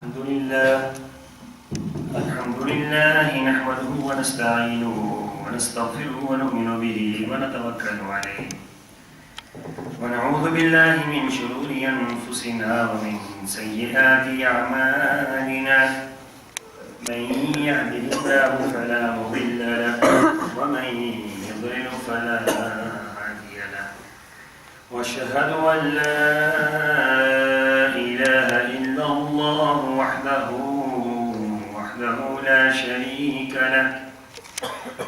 الحمد لله نحمده ونستعينه ونستغفره ونؤمن به ونتوكل عليه ونعوذ بالله من شرور أنفسنا ومن سيئات أعمالنا من يهده الله فلا مضل له ومن يضلل فلا هادي له وأشهد أن لا إله إلا الله وحده لا شريك له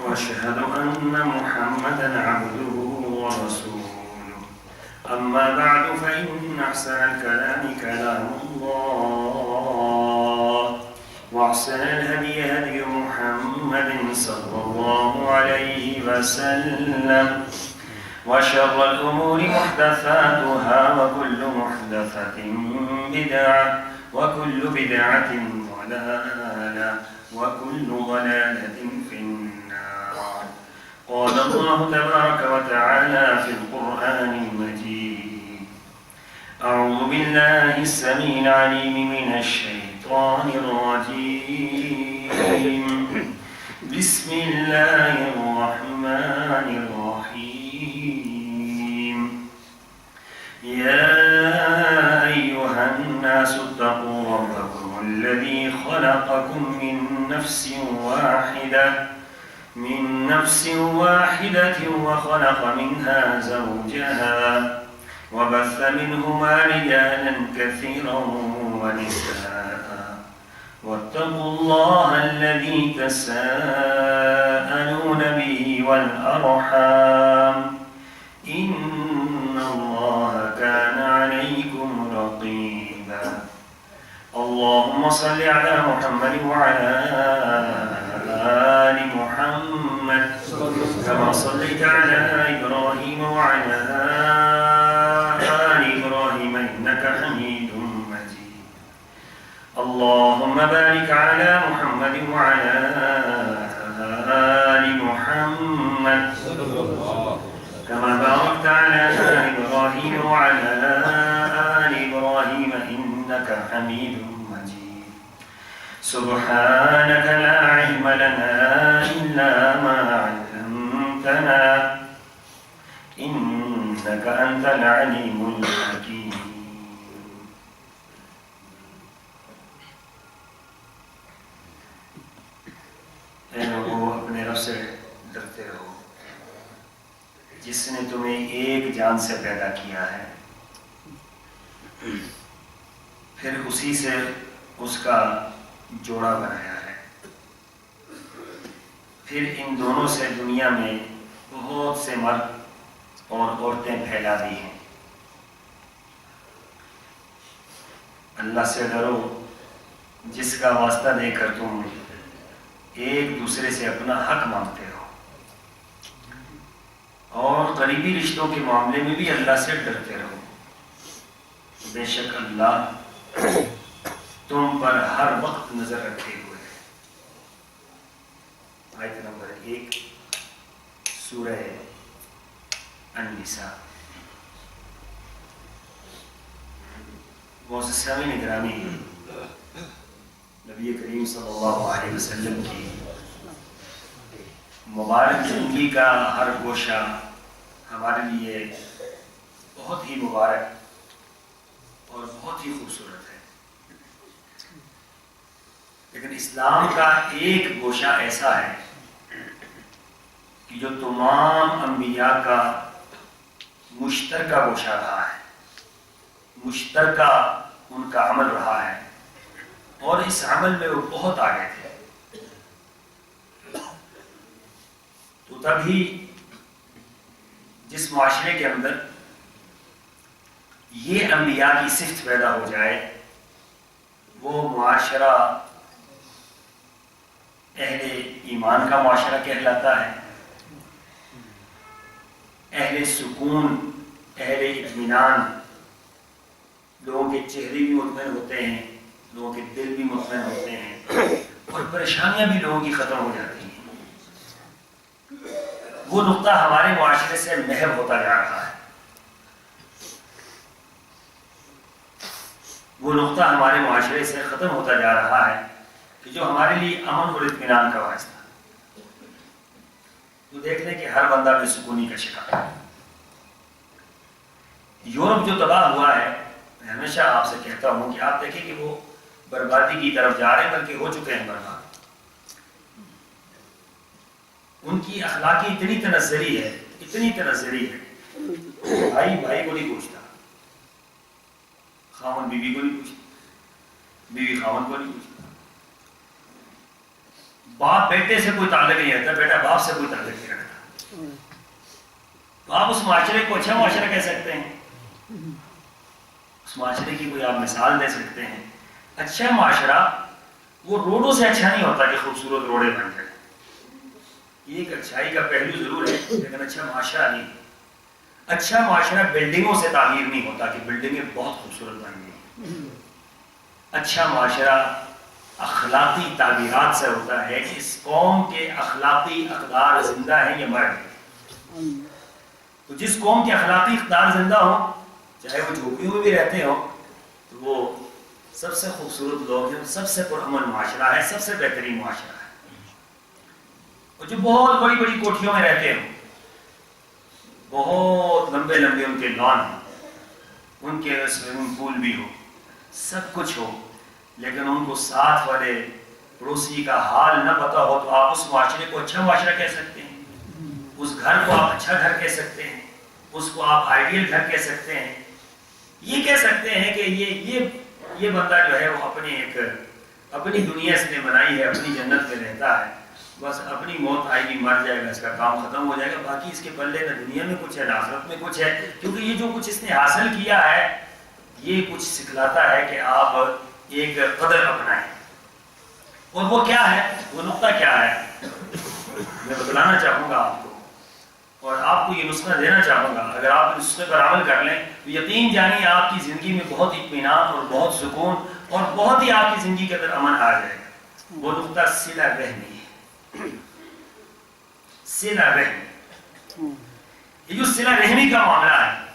وأشهد أن محمدا عبده ورسوله أما بعد فإن أحسن الكلام كلام الله وأحسن الهدي هدي محمد صلى الله عليه وسلم وشر الأمور محدثاتها وكل محدثة بدعة وكل بدعة ضلالة وكل ضلالة في النار. قال الله تبارك وتعالى في القرآن المجيد: أعوذ بالله السميع العليم من الشيطان الرجيم. بسم الله الرحمن الرحيم. يا أيها الناس اتقوا ربكم الذي خلقكم من نفس واحدة وخلق منها زوجها وبث منهما رجالا كثيرا ونساء واتقوا الله الذي تساءلون به والأرحام إن الله كان عليكم رقيبا. اللهم صل على محمد وعلى آل محمد كما صليت على إبراهيم وعلى آل إبراهيم إنك حميد مجيد. اللهم بارك على محمد وعلى آل محمد كما باركت على إبراهيم وعلى آل إبراهيم إنك حميد مجيد. سبحانك لا علم لنا إلا ما علمتنا إنك أنت العليم الحكيم. اے لوگو اپنے رب سے ڈرتے رہو جس نے تمہیں ایک جان سے پیدا کیا ہے، پھر اسی سے اس کا جوڑا بنایا ہے، پھر ان دونوں سے دنیا میں بہت سے مرد اور عورتیں پھیلا دی ہیں۔ اللہ سے ڈرو جس کا واسطہ دے کر تم ایک دوسرے سے اپنا حق مانگتے ہو، اور قریبی رشتوں کے معاملے میں بھی اللہ سے ڈرتے رہو، بے شک اللہ تم پر ہر وقت نظر رکھے ہوئے ہے۔ آیت نمبر 1 سورہ النساء۔ معزز سامعین گرامی، نبی کریم صلی اللہ علیہ وسلم کی مبارک زندگی کا ہر گوشہ ہمارے لیے بہت ہی مبارک اور بہت ہی خوبصورت ہے، لیکن اسلام کا ایک گوشہ ایسا ہے کہ جو تمام انبیاء کا مشترکہ گوشہ رہا ہے، مشترکہ ان کا عمل رہا ہے، اور اس عمل میں وہ بہت آگے تھے۔ تو تبھی جس معاشرے کے اندر یہ انبیاء کی صفت پیدا ہو جائے، وہ معاشرہ اہل ایمان کا معاشرہ کہلاتا ہے، اہل سکون، اہل اطمینان، لوگوں کے چہرے بھی مطمئن ہوتے ہیں، لوگوں کے دل بھی مطمئن ہوتے ہیں، اور پریشانیاں بھی لوگوں کی ختم ہو جاتی ہیں۔ وہ نقطہ ہمارے معاشرے سے محو ہوتا جا رہا ہے۔ وہ نقطہ ہمارے معاشرے سے ختم ہوتا جا رہا ہے کہ جو ہمارے لیے امن اور اطمینان کا باعث تھا۔ تو دیکھ لیں کہ ہر بندہ بے سکونی کا شکار ہے۔ یورپ جو تباہ ہوا ہے، میں ہمیشہ آپ سے کہتا ہوں کہ آپ دیکھیں کہ وہ بربادی کی طرف جا رہے ہیں، بلکہ ہو چکے ہیں برباد۔ ان کی اخلاقی اتنی تنزلی ہے، اتنی تنزلی ہے، بھائی بھائی کو نہیں پوچھتا، خاوند بیوی کو نہیں پوچھتا، بیوی خاوند کو نہیں پوچھتا، باپ بیٹے سے کوئی تعلق نہیں رکھتا، بیٹا باپ سے کوئی تعلق نہیں رکھتا۔ تو آپ اس معاشرے کو اچھا معاشرہ کہہ سکتے ہیں؟ اس معاشرے کی کوئی آپ مثال دے سکتے ہیں؟ اچھا معاشرہ وہ روڈوں سے اچھا نہیں ہوتا کہ خوبصورت روڈیں بن جائیں، یہ ایک اچھائی کا پہلو ضرور ہے، لیکن اچھا معاشرہ نہیں۔ اچھا معاشرہ بلڈنگوں سے تعمیر نہیں ہوتا کہ بلڈنگیں بہت خوبصورت بن گئی۔ اچھا معاشرہ اخلاقی تعبیرات سے ہوتا ہے کہ اس قوم کے اخلاقی اقدار زندہ ہیں یا مر گئے۔ تو جس قوم کے اخلاقی اقدار زندہ ہوں، چاہے وہ جھوپڑیوں میں بھی رہتے ہوں، تو وہ سب سے خوبصورت لوگ ہیں، سب سے پرامن معاشرہ ہے، سب سے بہترین معاشرہ ہے۔ اور جو بہت بڑی بڑی کوٹھیوں میں رہتے ہوں، بہت لمبے لمبے ان کے لان ہوں، ان کے سوئمنگ پول بھی ہو، سب کچھ ہو، لیکن ان کو ساتھ والے پڑوسی کا حال نہ پتا ہو، تو آپ اس معاشرے کو اچھا معاشرہ کہہ سکتے ہیں؟ اس گھر کو آپ اچھا گھر کہہ سکتے ہیں؟ اس کو آپ آئیڈیل گھر کہہ سکتے ہیں؟ یہ کہہ سکتے ہیں کہ یہ بندہ جو ہے وہ اپنی دنیا اس نے بنائی ہے، اپنی جنت میں رہتا ہے، بس اپنی موت آئے گی، مر جائے گا، اس کا کام ختم ہو جائے گا، باقی اس کے پلے نہ دنیا میں کچھ ہے نہ آخرت میں کچھ ہے، کیونکہ یہ جو کچھ اس نے حاصل کیا ہے یہ کچھ سکھلاتا ہے کہ آپ ایک قدر اپنائیں۔ اور وہ کیا ہے، وہ نقطہ کیا ہے، میں بتلانا چاہوں گا آپ کو، اور آپ کو یہ نسخہ دینا چاہوں گا۔ اگر آپ اس نسخے پر عمل کر لیں تو یقین جانیے آپ کی زندگی میں بہت اطمینان اور بہت سکون اور بہت ہی آپ کی زندگی کے اندر امن آ جائے گا۔ وہ نقطہ صلہ رحمی ہے، صلہ رحمی۔ یہ جو صلہ رحمی کا معاملہ ہے،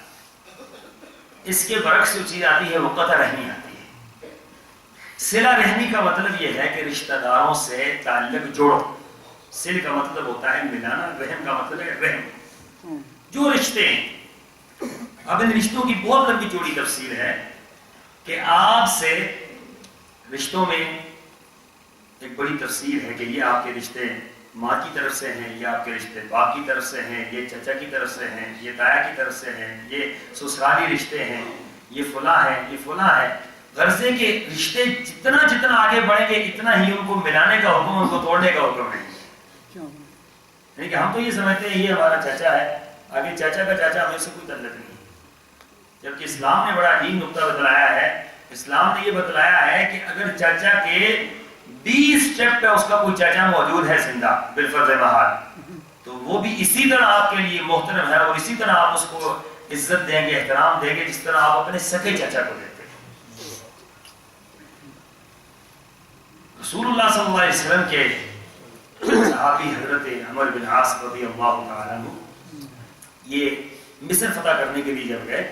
اس کے برعکس جو چیز آتی ہے وہ قطع رحمی آتی ہے۔ صلہ رحمی کا مطلب یہ ہے کہ رشتہ داروں سے تعلق جوڑو۔ صلہ کا مطلب ہوتا ہے ملانا، رحم کا مطلب ہے رحم، جو رشتے ہیں۔ اب ان رشتوں کی بہت لمبی چوڑی تفصیل ہے کہ آپ سے رشتوں میں ایک بڑی تفصیل ہے کہ یہ آپ کے رشتے ماں کی طرف سے ہیں، یہ آپ کے رشتے باپ کی طرف سے ہیں، یہ چچا کی طرف سے ہیں، یہ تایا کی طرف سے ہیں، یہ سسرالی رشتے ہیں، یہ فلاں ہے، یہ فلاں ہے۔ غرضے کے رشتے جتنا آگے بڑھیں گے اتنا ہی ان کو ملانے کا حکم، ان کو توڑنے کا حکم ہے۔ نہیں کہ ہم تو یہ سمجھتے ہیں یہ ہمارا چاچا ہے، آگے چاچا کا چاچا ہمیں سے کوئی تعلق نہیں، جبکہ اسلام نے بڑا عجیب نقطہ بتلایا ہے۔ اسلام نے یہ بتلایا ہے کہ اگر چاچا کے 20 اسٹیپ پہ اس کا کوئی چاچا موجود ہے زندہ بالفرض محال، تو وہ بھی اسی طرح آپ کے لیے محترم ہے، اور اسی طرح آپ اس کو عزت دیں گے، احترام دیں گے، جس طرح آپ اپنے سکے چاچا کو دیتے ہیں۔ رسول اللہ صلی اللہ علیہ وسلم کے صحابی حضرت عمر بن عاص رضی اللہ تعالیٰ عنہ یہ مصر فتح کرنے کے لیے جب گئے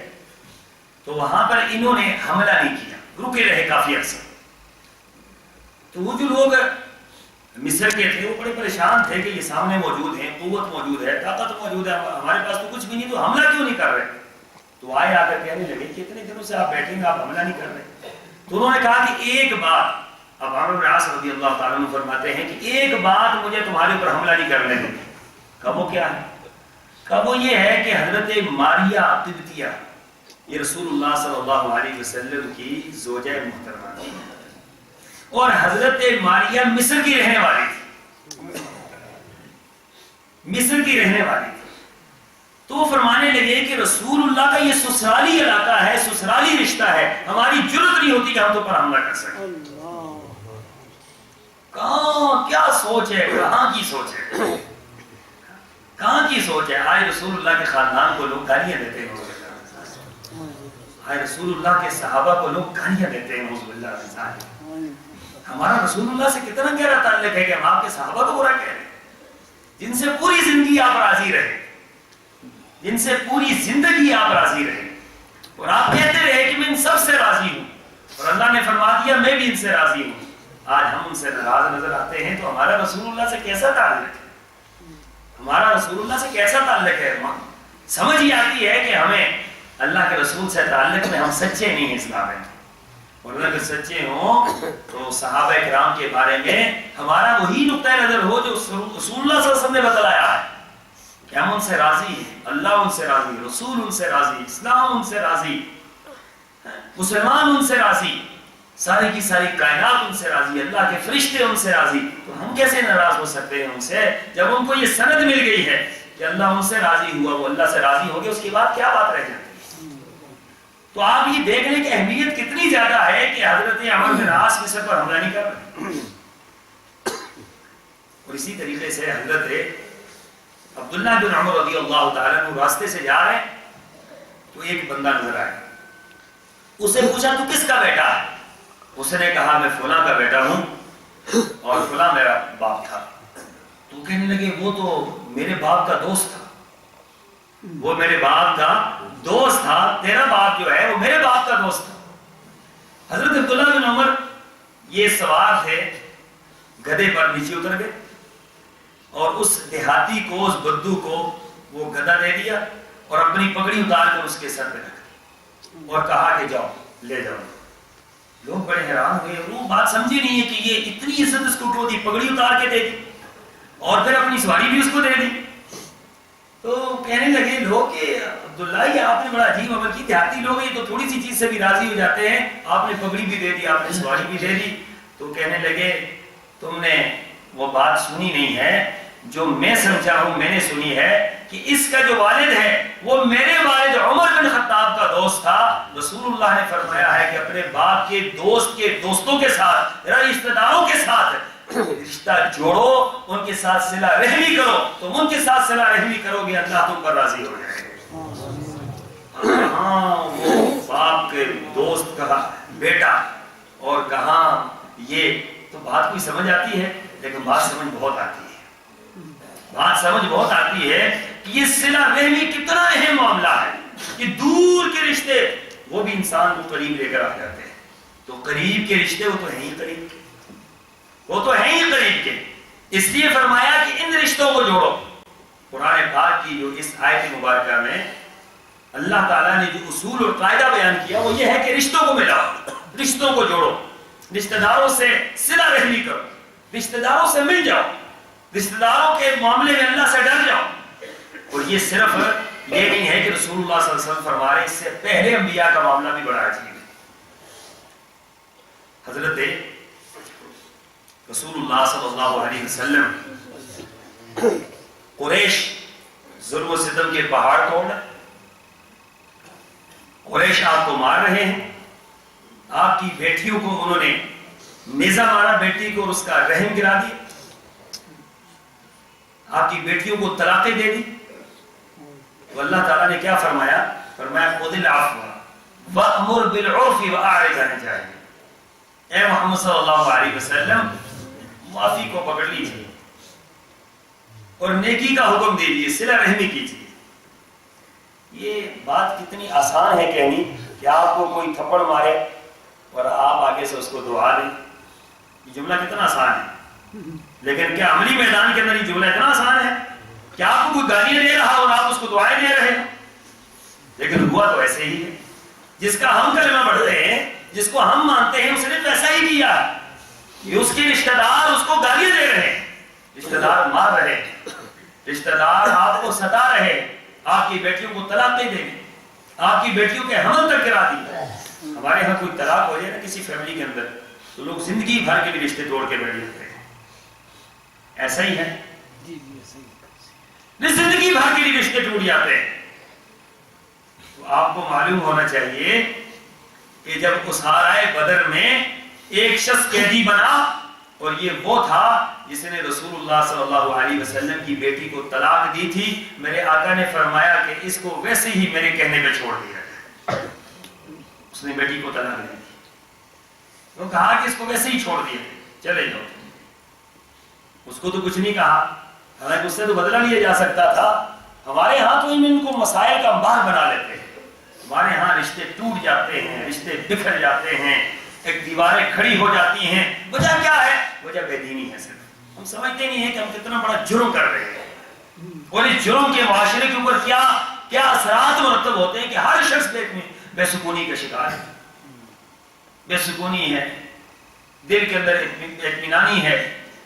تو وہاں پر انہوں نے حملہ نہیں کیا، رکے رہے کافی عرصہ۔ تو وہ جو لوگ مصر کے تھے وہ بڑے پریشان تھے کہ یہ سامنے موجود ہیں، قوت موجود ہے، طاقت موجود ہے، ہمارے پاس تو کچھ بھی نہیں، تو حملہ کیوں نہیں کر رہے؟ تو آئے آ کر کہنے لگے کہ اتنے دنوں سے آپ بیٹھیں گے، آپ حملہ نہیں کر رہے۔ تو انہوں نے کہا کہ ایک بات، اب عمر بن عاص رضی اللہ تعالیٰ عنہ فرماتے ہیں کہ ایک بات مجھے تمہارے اوپر حملہ نہیں کرنے دیں۔ کہا وہ کیا ہے؟ کہا وہ یہ ہے کہ حضرت ماریہ قبطیہ یہ رسول اللہ صلی اللہ علیہ وسلم کی زوجہ محترمہ تھی، اور حضرت ماریہ مصر کی رہنے والی تھی، مصر کی رہنے والی تھی۔ تو وہ فرمانے لگے کہ رسول اللہ کا یہ سسرالی علاقہ ہے، سسرالی رشتہ ہے، ہماری جرت نہیں ہوتی کہ ہم تو پر حملہ کر سکیں۔ کہاں کیا سوچ ہے، کہاں کی سوچ ہے، کہاں کی سوچ ہے۔ آئے رسول اللہ کے خاندان کو لوگ گالیاں دیتے ہیں، آئے رسول اللہ کے صحابہ کو لوگ گالیاں دیتے ہیں، نعوذ باللہ من ذالک۔ ہمارا رسول اللہ سے کتنا گہرا تعلق ہے کہ ہم آپ کے صحابہ کو برا کہہ رہے ہیں، جن سے پوری زندگی آپ راضی رہے، جن سے پوری زندگی آپ راضی رہے، اور آپ کہتے رہے کہ میں ان سب سے راضی ہوں، اور اللہ نے فرما دیا میں بھی ان سے راضی ہوں. آج ہم ان سے ناراض نظر آتے ہیں تو ہمارا رسول اللہ سے کیسا تعلق ہے؟ ہمارا رسول اللہ سے کیسا تعلق ہے؟ سمجھ ہی آتی ہے کہ ہمیں اللہ کے رسول سے تعلق میں ہم سچے نہیں ہیں اسلام میں. اور اگر سچے ہوں تو صحابہ کرام کے بارے میں ہمارا وہی نقطۂ نظر ہو جو رسول اللہ صلی اللہ علیہ وسلم نے بتلایا ہے کہ ہم ان سے راضی ہیں, اللہ ان سے راضی, رسول ان سے راضی, اسلام ان سے راضی, مسلمان ان سے راضی, ساری کی ساری کائنات ان سے راضی, اللہ کے فرشتے ان سے راضی. تو ہم کیسے ناراض ہو سکتے ہیں ان سے جب ان کو یہ سند مل گئی ہے کہ اللہ ان سے راضی ہوا, وہ اللہ سے راضی ہو گیا, اس کے بعد کیا بات رہ جاتی ہے؟ تو آپ یہ دیکھ لیں کہ اہمیت کتنی زیادہ ہے کہ حضرت عمرو بن عاص کے سر پر حملہ نہیں کر رہے. اور اسی طریقے سے حضرت عبداللہ بن عمر رضی اللہ تعالیٰ عنہ راستے سے جا رہے ہیں تو ایک بندہ نظر آیا. اسے پوچھا تو کس کا بیٹا ہے؟ اس نے کہا میں فلاں کا بیٹا ہوں اور فلاں میرا باپ تھا. تو کہنے لگے وہ تو میرے باپ کا دوست تھا, وہ میرے باپ کا دوست تھا, تیرا باپ جو ہے وہ میرے باپ کا دوست تھا. حضرت عبداللہ بن عمر یہ سوار تھے, گدھے پر نیچے اتر گئے اور اس دیہاتی کو, اس بدو کو وہ گدھا دے دیا اور اپنی پگڑی اتار کر اس کے سر پہ رکھ دی اور کہا کہ جاؤ لے جاؤ. لوگ بڑے حیران ہوئے, وہ بات سمجھی نہیں ہے کہ یہ اتنی عزت اس کو دی, پگڑی اتار کے دے دی اور پھر اپنی سواری بھی اس کو دے دی. تو کہنے لگے لوگ کہ عبداللہ یہ آپ نے بڑا عجیب عمل کی, دیہاتی لوگ ہیں تو تھوڑی سی چیز سے بھی راضی ہو جاتے ہیں, آپ نے پگڑی بھی دے دی, آپ نے سواری بھی دے دی. تو کہنے لگے تم نے وہ بات سنی نہیں ہے جو میں سمجھا ہوں, میں نے سنی ہے کہ اس کا جو والد ہے وہ میرے والد عمر بن خطاب کا دوست تھا. رسول اللہ نے فرمایا ہے کہ اپنے باپ کے دوست کے دوستوں کے ساتھ, رشتہ داروں کے ساتھ رشتہ جوڑو, ان کے ساتھ صلہ رحمی کرو. تم ان کے ساتھ صلہ رحمی کرو گے اللہ تم پر راضی ہو جائے گا. ہاں وہ باپ کے دوست کا بیٹا اور کہاں یہ, تو بات کوئی سمجھ آتی ہے, لیکن بات سمجھ بہت آتی ہے, بات سمجھ بہت آتی ہے کہ یہ صلہ رحمی کتنا اہم معاملہ ہے کہ دور کے رشتے وہ بھی انسان کو قریب لے کر آ جاتے ہیں. تو قریب کے رشتے وہ تو ہیں ہی قریب کے, وہ تو ہیں ہی قریب کے. اس لیے فرمایا کہ ان رشتوں کو جوڑو. قرآن پاک کی جو اس آیت مبارکہ میں اللہ تعالیٰ نے جو اصول اور قاعدہ بیان کیا وہ یہ ہے کہ رشتوں کو ملاؤ, رشتوں کو جوڑو, رشتہ داروں سے صلہ رحمی کرو, رشتہ داروں سے مل جاؤ, رشتہ داروں کے معاملے میں اللہ سے ڈر جاؤ. اور یہ صرف یہ نہیں ہے کہ رسول اللہ صلی اللہ علیہ وسلم فرما رہے, اس سے پہلے انبیاء کا معاملہ بھی بڑا عجیب ہے. حضرت رسول اللہ صلی اللہ علیہ وسلم قریش ظلم و ستم کے پہاڑ توڑ, قریش آپ کو مار رہے ہیں, آپ کی بیٹیوں کو انہوں نے نیزہ مارا, بیٹی کو اور اس کا رحم گرا دیا, آپ کی بیٹیوں کو طلاقیں دے دی. تو اللہ تعالیٰ نے کیا فرمایا؟ فرمایا خذ العفو وأمر بالعرف وأعرض عن الجاہلین. اے محمد صلی اللہ علیہ وسلم معافی کو پکڑ لیجیے اور نیکی کا حکم دیجیے, صلہ رحمی کیجیے. یہ بات کتنی آسان ہے کہنی کہ آپ کو کوئی تھپڑ مارے اور آپ آگے سے اس کو دعا دیں, یہ جملہ کتنا آسان ہے. لیکن کیا عملی میدان کے اندر یہ جملہ اتنا آسان ہے کہ آپ کو کوئی گالیاں دے رہا اور آپ اس کو دعائیں دے رہے ہیں؟ لیکن ہوا تو ایسے ہی ہے. جس کا ہم کلمہ پڑھتے ہیں, جس کو ہم مانتے ہیں, اس نے ویسا ہی کیا. یہ اس کے رشتہ دار اس کو گالیاں دے رہے ہیں, رشتہ دار مار رہے ہیں, رشتہ دار آپ کو ستا رہے, آپ کی بیٹیوں کو طلاق دے دیں, آپ کی بیٹیوں کے حمل تک کرا دی. ہمارے ہاں کوئی طلاق ہو جائے نا کسی فیملی کے اندر تو لوگ زندگی بھر کے بھی رشتے توڑ کے بیٹھ جاتے ہیں. ایسا ہی ہے, زندگی بھر کے لیے رشتے ٹوٹ جاتے ہیں. تو آپ کو معلوم ہونا چاہیے کہ جب اسارائے بدر میں ایک شخص قیدی بنا اور یہ وہ تھا جس نے رسول اللہ صلی اللہ علیہ وسلم کی بیٹی کو طلاق دی تھی, میرے آقا نے فرمایا کہ اس کو ویسے ہی میرے کہنے پہ چھوڑ دیا. اس نے بیٹی کو طلاق دی تھی, تو کہا کہ اس کو ویسے ہی چھوڑ دیا, چلے جاؤ. اس کو تو کچھ نہیں کہا, حالانکہ اس سے تو بدلہ لیا جا سکتا تھا. ہمارے ہاں تو ان کو مسائل کا انبار بنا لیتے ہیں. ہمارے ہاں رشتے ٹوٹ جاتے ہیں, رشتے بکھر جاتے ہیں, ایک دیواریں کھڑی ہو جاتی ہیں. وجہ کیا ہے؟ وجہ بے دینی ہے. صرف ہم سمجھتے نہیں ہیں کہ ہم کتنا بڑا جرم کر رہے ہیں اور اس جرم کے معاشرے کے اوپر کیا کیا اثرات مرتب ہوتے ہیں کہ ہر شخص بے سکونی کا شکار ہے. بے سکونی ہے، دل کے اندر اطمینانی ہے،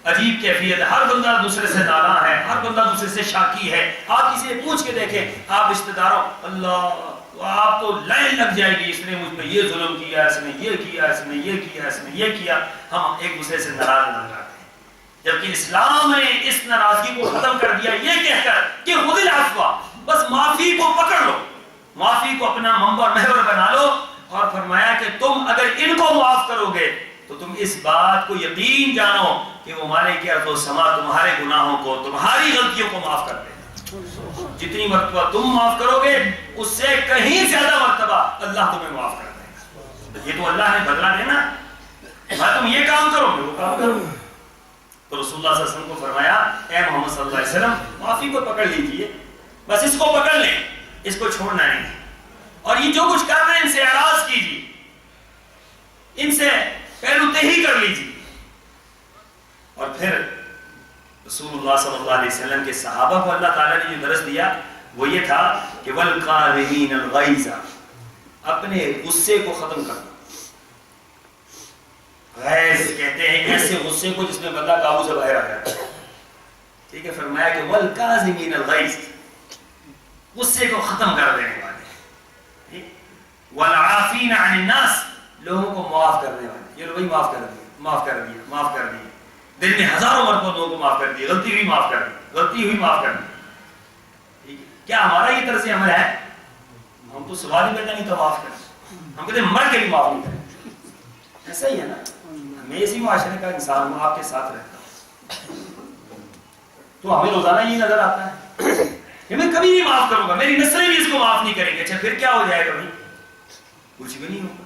عجیب کیفیت ہے. ہر بندہ دوسرے سے ناراض ہے، ہر بندہ دوسرے سے شاکی ہے. آپ کسی سے پوچھ کے دیکھیں، آپ رشتہ داروں، اللہ آپ تو لائن لگ جائے گی، اس نے مجھ پہ یہ ظلم کیا، اس نے یہ کیا، اس نے یہ کیا، اس نے یہ کیا. ہم ایک دوسرے سے ناراض نہ کرتے ہیں، جبکہ اسلام نے اس ناراضگی کو ختم کر دیا یہ کہہ کر کہ خذ العفو، بس معافی کو پکڑ لو، معافی کو اپنا منبر محور بنا لو. اور فرمایا کہ تم اگر ان کو معاف کرو گے تو تم اس بات کو یقین جانو کہ وہ مالک ارض و سما تمہارے گناہوں کو، تمہاری غلطیوں کو معاف کر دے گا. جتنی مرتبہ تم معاف کرو گے اس سے کہیں زیادہ مرتبہ اللہ تمہیں معاف کر دے گا. یہ تو اللہ نے بدلہ دینا، تم یہ کام کرو گے وہ کام کرو. تو رسول اللہ صلی اللہ علیہ وسلم کو فرمایا اے محمد صلی اللہ علیہ وسلم معافی کو پکڑ لیجئے، بس اس کو پکڑ لیں، اس کو چھوڑنا نہیں. اور یہ جو کچھ کر رہے ہیں ان سے اعراض کیجیے، ان سے پہلو تہی کر لیجیے. اور پھر رسول اللہ صلی اللہ علیہ وسلم کے صحابہ کو اللہ تعالیٰ نے جو درس دیا وہ یہ تھا کہ وَالْقَاذِمِينَ الْغَيْظَ، اپنے غصے کو ختم کرنا. غیظ کہتے ہیں ایسے غصے کو جس میں بندہ قابو سے باہر آ جاتا ہے. ٹھیک ہے، فرمایا کہ وَالْقَاذِمِينَ الْغَيْظَ، غصے کو ختم کر دینے والے. وَالْعَافِينَ عَنِ النَّاسِ، لوگوں کو معاف کرنے والے. یہ لو بھائی معاف کر دیا، معاف کر دیا، معاف کر دیا. دل میں ہزاروں مرتبہ لوگوں کو معاف کر دیا، غلطی ہوئی معاف کر دی، غلطی ہوئی معاف کر دی. کیا ہمارا یہ طرز عمل ہے؟ ہم تو سوال ہی پیدا نہیں تو معاف کریں، ہم کہتے ہیں مر کے بھی معاف نہیں کریں. ایسا ہی ہے نا، میں اسی معاشرے کا انسان ہوں، آپ کے ساتھ رہتا ہوں، تو ہمیں روزانہ یہ نظر آتا ہے کہ میں کبھی نہیں معاف کروں گا، میری نسلیں بھی اس کو معاف نہیں کریں گے. اچھا پھر کیا ہو جائے گا بھائی؟ کچھ بھی نہیں ہوگا.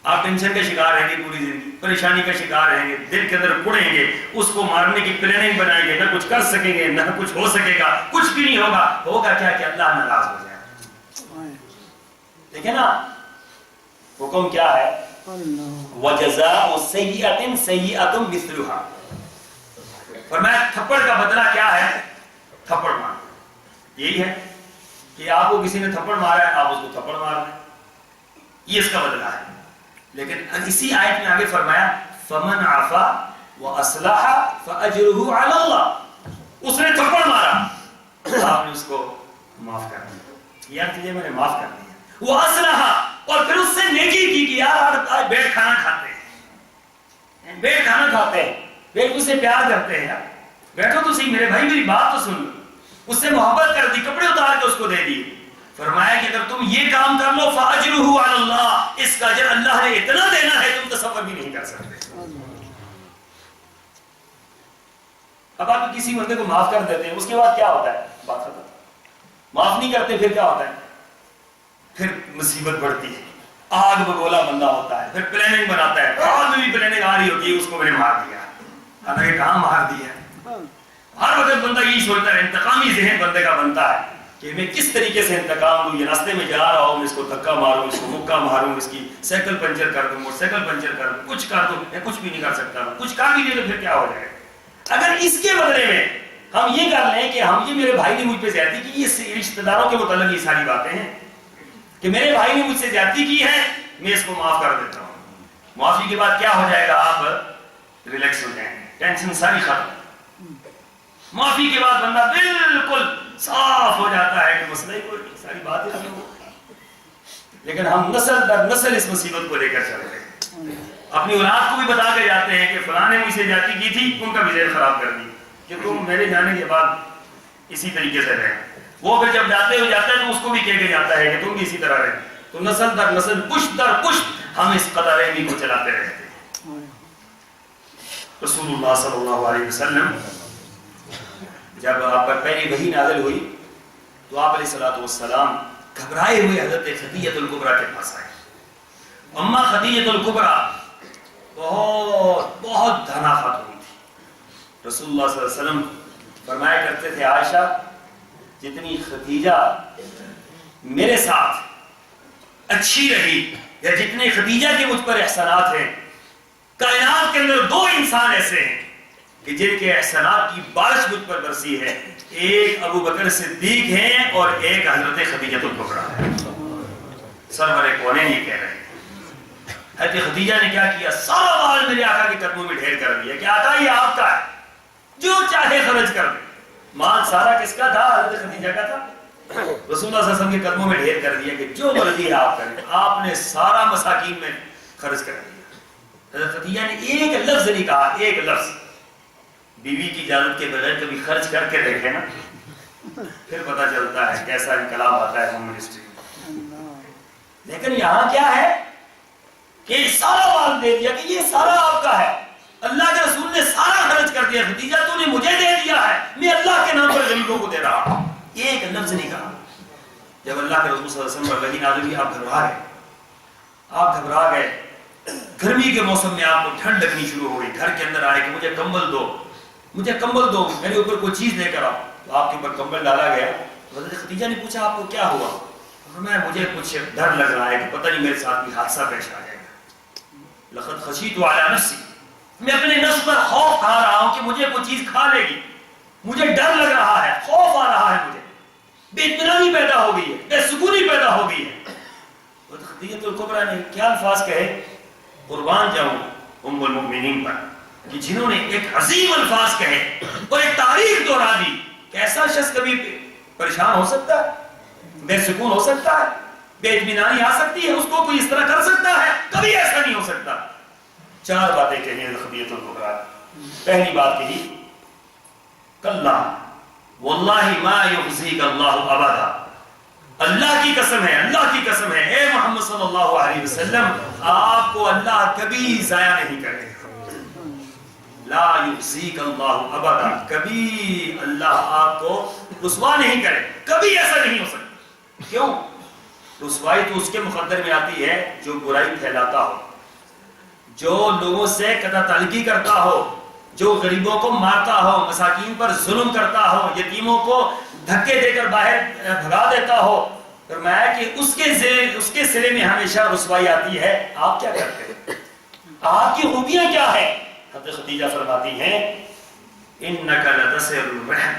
آپ ٹینشن کا شکار رہیں گے پوری زندگی، پریشانی کا شکار رہیں گے، دل کے اندر کڑیں گے، اس کو مارنے کی پلاننگ بنائیں گے، نہ کچھ کر سکیں گے، نہ کچھ ہو سکے گا، کچھ بھی نہیں ہوگا. ہوگا کیا کہ اللہ ناراض ہو جائے گا. دیکھیں نا حکم کیا ہے، وَجَزَاءُ سَيِّئَةٍ سَيِّئَةٌ مِثْلُهَا. فرمایا تھپڑ کا بدلہ کیا ہے؟ تھپڑ مارنا. یہی ہے کہ آپ کو کسی نے تھپڑ مارا ہے، آپ اس کو تھپڑ مار رہے ہیں، یہ اس کا بدلہ ہے. لیکن اسی آیت میں آگے فرمایا فَمَنْ عَفَا وَأَصْلَحَ فَأَجْرُهُ عَلَى اللَّهِ. اس نے تھپڑ مارا، آپ نے اس کو معاف کر دیا، یار تجھے میں نے معاف کر دیا. وَأَصْلَحَ، اور پھر اس سے نیکی کی کہ یار آج بیٹھ کھانا کھاتے ہیں، بیٹھ کھانا کھاتے ہیں، بیٹھ اس سے پیار کرتے ہیں، بیٹھو تو صحیح میرے بھائی، میری بات تو سن لو. اس سے محبت کر دی، کپڑے اتار کے اس کو دے دی. فرمایا کہ اگر تم یہ کام کر لو فَأَجْرُهُ عَلَى اللَّهِ، اس کا اجر اللہ نے اتنا دینا ہے تم تصور بھی نہیں کر سکتے. اب آپ کسی بندے کو معاف کر دیتے ہیں، اس کے بعد کیا ہوتا ہے؟ بات ختم. معاف نہیں کرتے پھر کیا ہوتا ہے؟ پھر مصیبت بڑھتی ہے، آگ بگولا بندہ ہوتا ہے، پھر پلاننگ بناتا ہے، آگ میں بھی پلاننگ آ رہی ہوتی ہے، اس کو میں نے مار دیا، حالانکہ کہاں مار دیا. ہر وقت بندہ یہی سوچتا ہے، انتقامی ذہن بندے کا بنتا ہے کہ میں کس طریقے سے انتقام لوں. یہ راستے میں جا رہا ہوں، میں اس کو دھکا ماروں، اس کو مکہ ماروں، اس کی سائیکل پنچر کر دوں، موٹر سائیکل پنچر کر دوں، کچھ کر دوں. میں کچھ بھی نہیں کر سکتا، کچھ کر بھی نہیں تو پھر کیا ہو جائے گا. اگر اس کے بدلے میں ہم یہ کر لیں کہ ہم یہ میرے بھائی نے مجھ پہ زیادتی کی، یہ رشتہ داروں کے متعلق یہ ساری باتیں ہیں کہ میرے بھائی نے مجھ سے زیادتی کی ہے، میں اس کو معاف کر دیتا ہوں. معافی کے بعد کیا ہو جائے گا؟ آپ ریلیکس ہو جائیں گے، ٹینشن ساری ختم. معافی کے بعد بندہ بالکل صاف ہو جاتا ہے کہ مسئلہ ہی کوئی نہیں، ساری باتیں نہیں ہو. لیکن ہم نسل در نسل اس مصیبت کو لے کر چل رہے ہیں. اپنی اولاد کو بھی بتا کے جاتے ہیں کہ فلاں نے مجھ سے زیادتی کی تھی، ان کا بھی ذہن خراب کر دی کہ تم میرے جانے کے بعد اسی طریقے سے رہے. وہ پھر جب جاتے ہو جاتا ہے تو اس کو بھی کہہ کے جاتا ہے کہ تم بھی اسی طرح رہے. تو نسل در نسل، پشت در پشت ہم اس قدر رحمی کو چلاتے رہتے ہیں. رسول اللہ صلی اللہ علیہ وسلم جب آپ پر پہلی وحی نازل ہوئی تو آپ علیہ الصلوۃ والسلام گھبرائے ہوئے حضرت خدیجہ الکبریٰ کے پاس آئے. اما خدیجہ الکبریٰ بہت دھنا خاتون تھی. رسول اللہ صلی اللہ علیہ وسلم فرمایا کرتے تھے عائشہ جتنی خدیجہ میرے ساتھ اچھی رہی یا جتنے خدیجہ کے مجھ پر احسانات ہیں کائنات کے اندر دو انسان ایسے ہیں کہ جن کے احسانات کی بارش مجھ پر برسی ہے، ایک ابو بکر صدیق ہیں اور ایک حضرت خدیجہ الکبریٰ ہے۔ سرور کونین یہ کہہ رہے ہیں حضرت خدیجہ نے کیا کیا، سارا مال میرے آقا کے قدموں میں ڈھیر کر دیا کہ آقا یہ آپ کا ہے، جو چاہے خرچ کر دیں۔ مال سارا کس کا تھا؟ حضرت خدیجہ کا تھا۔ رسول اللہ صلی اللہ علیہ وسلم کے قدموں میں ڈھیر کر دیا کہ جو مرضی ہے آپ کریں۔ آپ نے سارا مساکین میں خرچ کر دیا۔ حضرت خدیجہ نے ایک لفظ نہیں کہا، ایک لفظ۔ بیوی کی اجازت کے بغیر کبھی خرچ کر کے دیکھے نا، پھر پتہ چلتا ہے کیسا انقلاب آتا ہے ہوم منسٹری میں۔ لیکن یہاں کیا ہے کہ سارا مال دے دیا کہ یہ سارا آپ کا ہے، اللہ کے رسول نے سارا خرچ کر دیا، خدیجہ تو نے مجھے دے دیا ہے، میں اللہ کے نام پر غریبوں کو دے رہا ہوں۔ ایک لفظ نہیں کہا۔ جب اللہ کے رسول صلی اللہ علیہ وسلم پر وحی نازل ہوئی، آپ گھبرا گئے۔ گرمی کے موسم میں آپ کو ٹھنڈ لگنی شروع ہو گئی، گھر کے اندر آئے کہ مجھے کمبل دو، مجھے کمبل دو، میرے اوپر کوئی چیز لے کر آؤ۔ تو آپ کے اوپر کمبل ڈالا گیا۔ حضرت خدیجہ نے پوچھا آپ کو کیا ہوا؟ مجھے کچھ ڈر لگ رہا ہے کہ پتہ نہیں میرے ساتھ بھی حادثہ پیش آ جائے گا۔ لقد خشیت علی نفسی، میں اپنے نفس پر خوف کھا رہا ہوں کہ مجھے کوئی چیز کھا لے گی، مجھے ڈر لگ رہا ہے، خوف آ رہا ہے، مجھے بے اطمینانی پیدا ہو گئی ہے، بے سکونی پیدا ہو گئی ہے۔ تو خدیجہ الکبریٰ نے کیا الفاظ کہے؟ قربان جاؤں ام المؤمنین پر کہ جنہوں نے ایک عظیم الفاظ کہے اور ایک تاریخ دہرا دی کہ ایسا شخص کبھی پریشان ہو سکتا ہے، بے سکون ہو سکتا ہے، بے اطمینانی آ سکتی ہے، اس کو کوئی اس طرح کر سکتا ہے؟ کبھی ایسا نہیں ہو سکتا۔ چار باتیں کہی خدیجہ الکبریٰ۔ پہلی بات کہی کلا واللہ ما یخزیک اللہ ابدا، اللہ کی قسم ہے، اللہ کی قسم ہے اے محمد صلی اللہ علیہ وسلم، آپ کو اللہ کبھی ضائع نہیں کرے گا۔ لا یخزیک اللہ ابدا، کبھی اللہ آپ کو رسوا نہیں کرے، کبھی ایسا نہیں ہو سکتا۔ کیوں؟ رسوائی تو اس کے مقدر میں آتی ہے جو برائی پھیلاتا ہو، جو لوگوں سے قطع تعلقی کرتا ہو، جو غریبوں کو مارتا ہو، مساکین پر ظلم کرتا ہو، یتیموں کو دھکے دے کر باہر بھگا دیتا ہو۔ فرمایا کہ اس کے سرے میں ہمیشہ رسوائی آتی ہے۔ آپ کیا کرتے ہیں؟ آپ کی خوبیاں کیا ہے؟ حضرت خدیجہ فرماتی ہیں انک لتصل الرحم،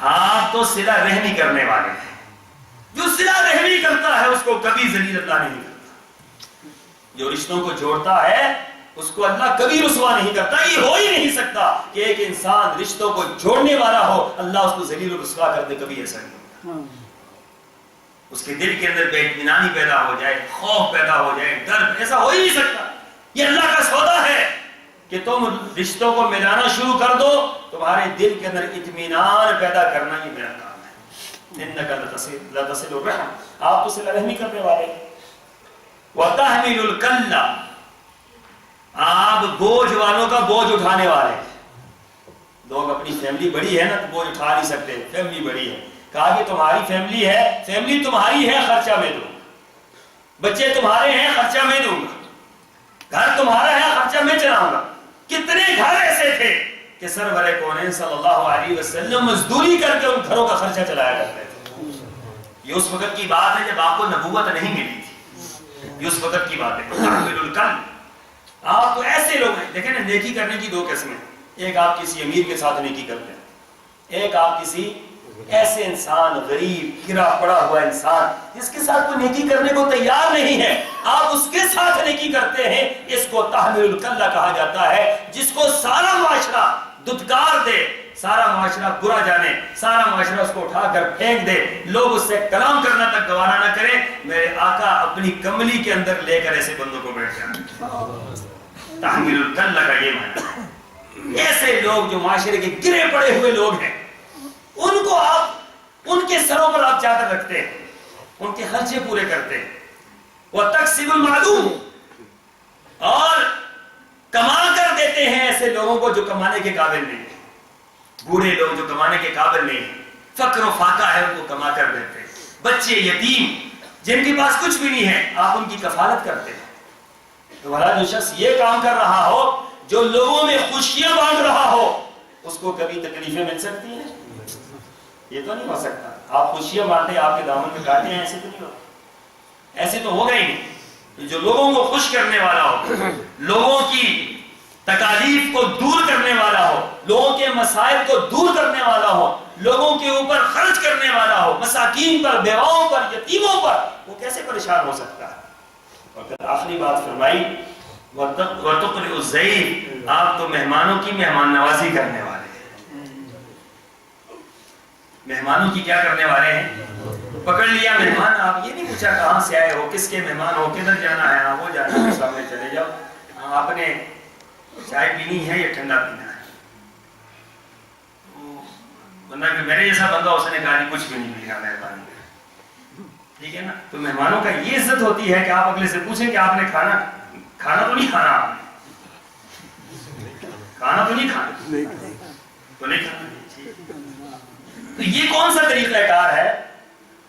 آپ تو صلہ رحمی کرنے والے ہیں۔ جو صلہ رحمی کرتا ہے اس کو کبھی ذلیل اللہ نہیں کرتا، جو رشتوں کو جوڑتا ہے اس کو اللہ کبھی رسوا نہیں کرتا۔ یہ ہو ہی نہیں سکتا کہ ایک انسان رشتوں کو جوڑنے والا ہو، اللہ اس کو ذلیل و رسوا کر دے، کبھی ایسا نہیں ہوتا۔ اس کے دل کے اندر بے اطمینانی پیدا ہو جائے، خوف پیدا ہو جائے، ڈر، ایسا ہو ہی نہیں سکتا۔ یہ اللہ کا سودا ہے کہ تم رشتوں کو ملانا شروع کر دو، تمہارے دل کے اندر اطمینان پیدا کرنا یہ میرا کام ہے۔ انک لتصل الرحم، آپ تو صلہ رحمی کرنے والے۔ وتحمل الکل، آپ بوجھ والوں کا بوجھ اٹھانے والے۔ لوگ اپنی فیملی بڑی ہے نا تو بوجھ اٹھا نہیں سکتے، فیملی بڑی ہے، کہا کہ تمہاری فیملی ہے، فیملی تمہاری ہے، خرچہ میں دوں، بچے تمہارے ہیں، خرچہ میں دوں گا، گھر تمہارا ہے، خرچہ میں چلاؤں گا۔ کتنے گھر ایسے تھے کہ سرور کونین صلی اللہ علیہ وسلم مزدوری کر کے ان گھروں کا خرچہ چلایا کرتے تھے۔ یہ اس وقت کی بات ہے جب آپ کو نبوت نہیں ملی تھی، یہ اس وقت کی بات ہے۔ تحمل الکل، آپ تو ایسے لوگ ہیں، دیکھیں نا، نیکی کرنے کی دو قسمیں، ایک آپ کسی امیر کے ساتھ نیکی کرتے ہیں، ایک آپ کسی ایسے انسان، غریب گرا پڑا ہوا انسان جس کے ساتھ کوئی نیکی کرنے کو تیار نہیں ہے، آپ اس کے ساتھ نیکی کرتے ہیں۔ اس کو تحمل الکل کہا جاتا ہے، جس کو سارا معاشرہ دھتکار دے، سارا معاشرہ برا جانے، سارا معاشرہ اس کو اٹھا کر پھینک دے، لوگ اس سے کلام کرنا تک گوارا نہ کریں، میرے آقا اپنی کملی کے اندر لے کر ایسے بندوں کو بیٹھ جائیں۔ تحمل الکل کا یہ معنی، ایسے لوگ جو معاشرے کے گرے پڑے ہوئے لوگ ہیں، ان کو آپ ان کے سروں پر آپ چادر رکھتے ہیں، ان کے خرچے پورے کرتے ہیں۔ وَتَكْسِبُ الْمَعْلُومِ، اور کما کر دیتے ہیں ایسے لوگوں کو جو کمانے کے قابل نہیں ہیں، بوڑھے لوگ جو کمانے کے قابل نہیں ہیں، فقر و فاقہ ہے، ان کو کما کر دیتے ہیں۔ بچے یتیم جن کے پاس کچھ بھی نہیں ہے، آپ ان کی کفالت کرتے ہیں۔ تو بھلا جو شخص یہ کام کر رہا ہو، جو لوگوں میں خوشیاں بانٹ رہا ہو، اس کو کبھی تکلیفیں مل سکتی ہیں؟ یہ تو نہیں ہو سکتا۔ آپ خوشیاں بانٹے، آپ کے دامن میں کاٹے ہیں، ایسے تو نہیں ہو، ایسے تو ہوگا ہی نہیں۔ جو لوگوں کو خوش کرنے والا ہو، لوگوں کی تکالیف کو دور کرنے والا ہو، لوگوں کے مسائل کو دور کرنے والا ہو، لوگوں کے اوپر خرچ کرنے والا ہو، مساکین پر، بیواؤں پر، یتیموں پر، وہ کیسے پریشان ہو سکتا ہے؟ اور پھر آخری بات فرمائی وَتُقْرِئُ الضَّيْفَ، آپ تو مہمانوں کی مہمان نوازی کرنے والے ہیں۔ مہمانوں کی کیا کرنے والے ہیں؟ پکڑ لیا مہمان، آپ یہ نہیں پوچھا کہاں سے آئے ہو، کس کے مہمان ہو، کدھر جانا ہے، وہ جانا ہے، سامنے چلے جاؤ، آپ نے چائے پینی ہے یا ٹھنڈا پینا ہے؟ بندہ کہ میرے جیسا بندہ، اس نے کہا کچھ بھی نہیں ملے گا مہربانی، ٹھیک ہے نا؟ تو مہمانوں کا یہ عزت ہوتی ہے کہ آپ اگلے سے پوچھیں کہ آپ نے کھانا تو نہیں کھانا، آپ نے کھانا تو نہیں کھانا، تو نہیں کھانا۔ تو یہ کون سا طریقہ کار ہے؟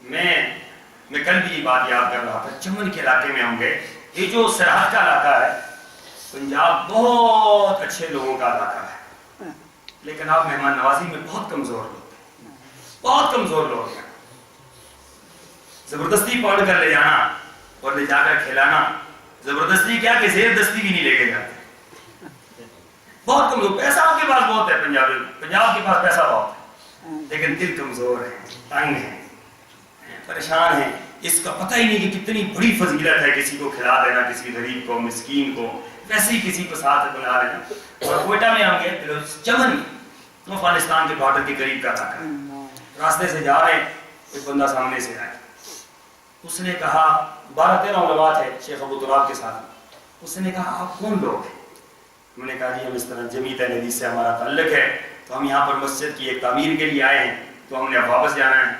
میں کل بھی یہ بات یاد کر رہا تھا، چمن کے علاقے میں ہوں گے، یہ جو سرحد کا علاقہ ہے پنجاب، بہت اچھے لوگوں کا علاقہ ہے، لیکن آپ مہمان نوازی میں بہت کمزور لوگ ہیں، بہت کمزور لوگ ہیں۔ زبردستی پکڑ کر لے جانا اور لے جا کر کھلانا، زبردستی کیا کہ زیر دستی بھی نہیں لے کے جاتے، بہت کمزور۔ پیسہ آپ کے پاس بہت ہے، پنجاب کے پاس پیسہ بہت ہے، لیکن دل کمزور ہے، تنگ ہے، پریشان ہے۔ اس کا پتہ ہی نہیں کہ کتنی بڑی فضیلت ہے کسی کو کھلا دینا، کسی غریب کو، مسکین کو، ویسے ہی کسی کو ساتھ بلا لینا۔ اور کوئٹہ میں ہم گئے، چمن افغانستان کے بارڈر کے قریب کا علاقہ ہے، راستے سے جا رہے، ایک بندہ سامنے سے آیا، اس نے کہا 12-13 علماء تھے شیخ ابو تراب کے ساتھ، اس نے کہا آپ کون لوگ ہیں؟ میں نے کہا جی ہم اس طرح جمیعت اہل حدیث سے ہمارا تعلق ہے، تو ہم یہاں پر مسجد کی ایک تعمیر کے لیے آئے ہیں، تو ہم نے اب واپس جانا ہے۔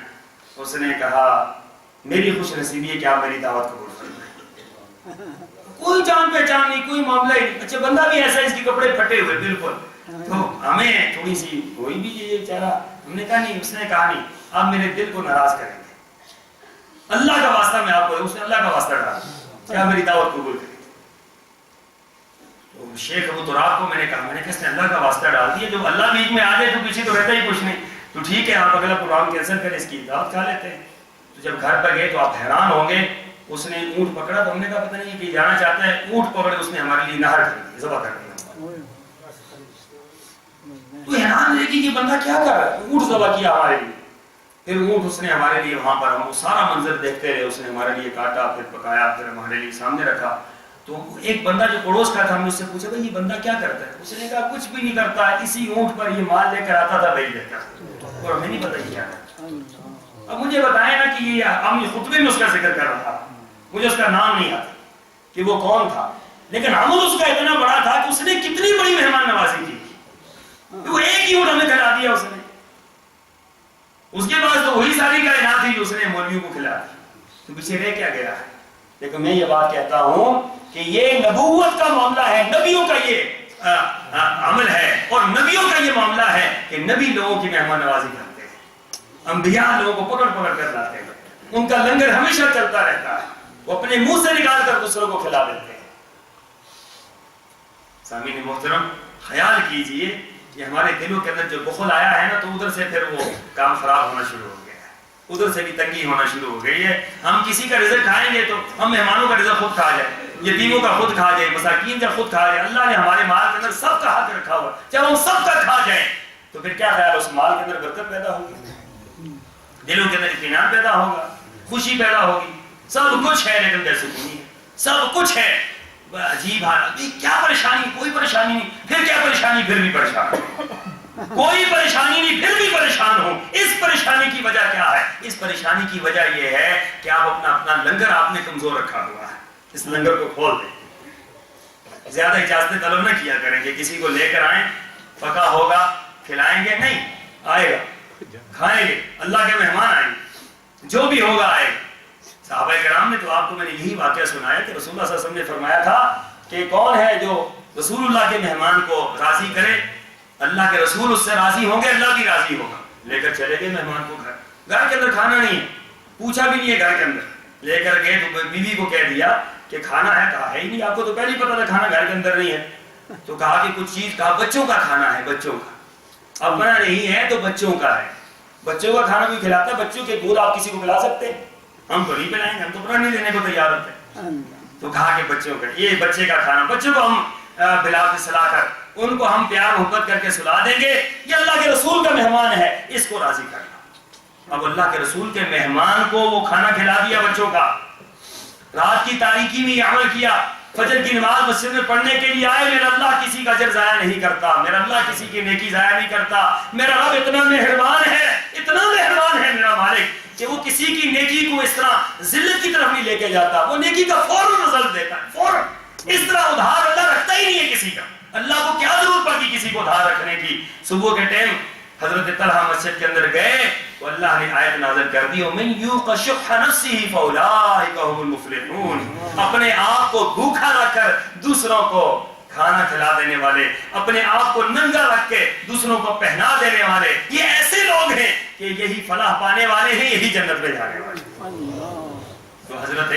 اس نے کہا میری خوش نصیبی ہے کہ آپ میری دعوت قبول فرمائیں۔ کوئی جان پہچان نہیں، کوئی معاملہ ہی نہیں، اچھا بندہ بھی ایسا ہے، اس کے کپڑے پھٹے ہوئے بالکل، تو ہمیں تھوڑی سی ہوئی بھی یہ بیچارہ، ہم نے کہا نہیں، اس نے کہا نہیں آپ میرے دل کو ناراض کریں گے، اللہ کا واسطہ میں آپ کو، اس نے اللہ کا واسطہ ڈالا کہ آپ میری دعوت قبول کریں۔ تو شیخ ابو تراب کو میں نے کہا اس نے اللہ کا واسطہ ڈال دیا، جب اللہ بیچ میں آ جائے تو پیچھے تو رہتا ہی کچھ نہیں، تو ٹھیک ہے آپ اگلا پروگرام کینسل کریں، اس کی دعوت کھا لیتے ہیں۔ تو جب گھر پر گئے تو آپ حیران ہوں گے، اس نے اونٹ پکڑا، تو ہم نے کہا پتہ نہیں کہ جانا چاہتا ہے، اونٹ پکڑے اس نے ہمارے لیے نہر کر دی، ذبح کر دیا۔ تو حیران ہے کہ یہ بندہ کیا کر رہا ہے، اونٹ ذبح کیا ہمارے لیے، پھر اونٹ اس نے ہمارے لیے وہاں پر، ہم سارا منظر دیکھتے رہے، اس نے ہمارے لیے کاٹا، پھر پکایا، پھر ہمارے لیے سامنے رکھا۔ تو ایک بندہ جو پڑوس کا تھا، ہم نے اس سے پوچھا بھائی یہ بندہ کیا کرتا ہے؟ اس نے کہا کچھ بھی نہیں کرتا، اسی اونٹ پر یہ مال لے کر آتا تھا، وہی لیتا، اور ہمیں نہیں پتہ کیا کرتا۔ اب مجھے بتائیں نا کہ یہ ہم خطبے میں اس کا ذکر کر رہا تھا، مجھے اس کا نام نہیں آتا کہ وہ کون تھا، لیکن عمل اس کا اتنا بڑا تھا کہ اس نے کتنی بڑی مہمان نوازی کی، وہ ایک ہی اونٹ ہمیں کھلا دیا اس نے، اس کے بعد تو وہی ساری کائنات تھی جو اس نے مولویوں کو کھلا دی، تو پیچھے رہ کیا گیا ہے؟ لیکن میں یہ بات کہتا ہوں کہ یہ نبوت کا معاملہ ہے، نبیوں کا یہ عمل ہے، اور نبیوں کا یہ معاملہ ہے کہ نبی لوگوں کی مہمان نوازی کرتے ہیں، انبیاء لوگوں کو پکڑ پکڑ کر لاتے ہیں، ان کا لنگر ہمیشہ چلتا رہتا ہے، وہ اپنے منہ سے نکال کر دوسروں کو کھلا دیتے ہیں۔ سامعین محترم، خیال کیجئے کہ ہمارے دلوں کے اندر جو بخل آیا ہے نا، تو ادھر سے پھر وہ کام خراب ہونا شروع ہو گیا ہے، ادھر سے بھی تنگی ہونا شروع ہو گئی ہے۔ ہم کسی کا رزق کھائیں گے تو ہم مہمانوں کا رزق خود کھا جائیں، یتیموں کا خود کھا جائیں، مساکین کا خود کھا جائیں۔ اللہ نے ہمارے مال کے اندر سب کا حق رکھا ہوا، جب ہم سب کا کھا جائیں تو پھر کیا خیال، اس مال کے اندر برکت پیدا ہوگی، دلوں کے اندر اطمینان پیدا ہوگا، خوشی پیدا ہوگی، سب کچھ ہے لیکن بے سکونی ہے، سب کچھ ہے، عجیب حال، کیا پریشانی، کوئی پریشانی نہیں، پھر کیا پریشانی، پھر بھی پریشان، کوئی پریشانی نہیں پھر بھی پریشان ہو۔ اس پریشانی کی وجہ کیا ہے؟ اس پریشانی کی وجہ یہ ہے کہ آپ اپنا لنگر آپ نے کمزور رکھا ہوا ہے، اس لنگر کو کھول دیں۔ زیادہ اجازتیں طلب نہ کیا کریں کہ کسی کو لے کر آئیں، پکا ہوگا کھلائیں گے، نہیں آئے گا، کھائیں گے، اللہ کے مہمان آئیں گے، جو بھی ہوگا آئے گا۔ صحابہ کرام نے تو آپ کو میں نے یہی واقعہ سنایا کہ رسول اللہ صلی اللہ علیہ وسلم نے فرمایا تھا کہ کون ہے جو رسول اللہ کے مہمان کو راضی کرے، اللہ کے رسول اس سے راضی ہوں گے، اللہ بھی راضی ہوگا۔ لے کر چلے گئے مہمان کو گھر کے اندر، کھانا نہیں ہے، پوچھا بھی نہیں ہے گھر کے اندر، لے کر گئے تو بیوی کو کہہ دیا کہ کھانا ہے، کہا ہے ہی نہیں، آپ کو تو پہلے ہی پتا تھا کھانا گھر کے اندر نہیں ہے، تو کہا کہ کچھ چیز، کہا بچوں کا کھانا ہے، بچوں کا، اپنا نہیں ہے تو بچوں کا ہے، بچوں کا کھانا کوئی کھلاتا ہے؟ بچوں کے دودھ آپ کسی کو پلا سکتے ہیں؟ ہم تو نہیں پلائیں گے، ہم تو پرانے دینے کو تیار ہوتے ہیں۔ تو کہا کہ بچوں کا یہ بچے کا کھانا، بچوں کو ہم بلا کے سلا کر ان کو ہم پیار محبت کر کے سلا دیں گے، یہ اللہ کے رسول کا مہمان ہے، اس کو راضی کرنا۔ اب اللہ کے رسول کے مہمان کو وہ کھانا کھلا دیا بچوں کا، رات کی تاریکی میں یہ عمل کیا، فجر کی نماز مسجد میں پڑھنے کے لیے آئے، میرا اللہ کسی کا اجر ضائع نہیں کرتا، میرا اللہ کسی کی نیکی ضائع نہیں کرتا، میرا رب اتنا مہربان ہے، اتنا مہربان ہے میرا مالک کہ وہ کسی کی نیکی کو اس طرح ذلت کی طرف نہیں لے کے جاتا، وہ نیکی کا فوراً رزلٹ دیتا ہے، فوراً۔ اس طرح ادھار اللہ رکھتا ہی نہیں ہے کسی کا، اللہ کو کیا ضرورت پڑتی کسی کو ادھار رکھنے کی۔ صبح کے ٹائم حضرت طلحہ مسجد کے اندر گئے تو اللہ نے آیت نازل کر دی، وَمَن يُوقَ شُحَّ نَفْسِهِ فَأُولَٰئِكَ هُمُ الْمُفْلِحُونَ۔ اپنے آپ کو بھوکا رکھ کر دوسروں کو کھانا کھلا دینے والے، اپنے آپ کو ننگا رکھ کے دوسروں کو پہنا دینے والے، یہ ایسے لوگ ہیں کہ یہی فلاح پانے والے ہیں، یہی جنت میں جانے والے۔ تو حضرت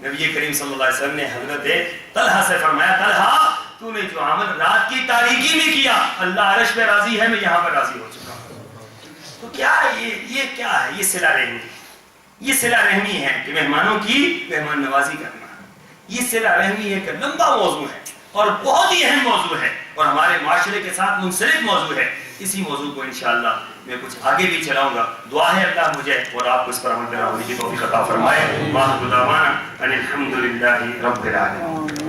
نبی کریم صلی اللہ علیہ وسلم نے حضرت طلحہ سے فرمایا، طلحہ تو نے جو عمل رات کی تاریکی میں کیا، اللہ عرش پہ راضی ہے، میں یہاں پر راضی ہو چکا ہوں۔ تو کیا یہ کیا ہے؟ یہ صلہ رحمی، یہ صلہ رحمی ہے کہ مہمانوں کی مہمان نوازی کرنا، یہ صلہ رحمی ایک لمبا موضوع ہے اور بہت ہی اہم موضوع ہے اور ہمارے معاشرے کے ساتھ منسلک موضوع ہے۔ اسی موضوع کو انشاءاللہ میں کچھ آگے بھی چلاؤں گا، دعا ہے اللہ مجھے اور آپ کو اس پر عمل پیرا ہونے کی توفیق عطا فرمائے۔ وآخر دعوانا ان الحمد للہ رب العالمین۔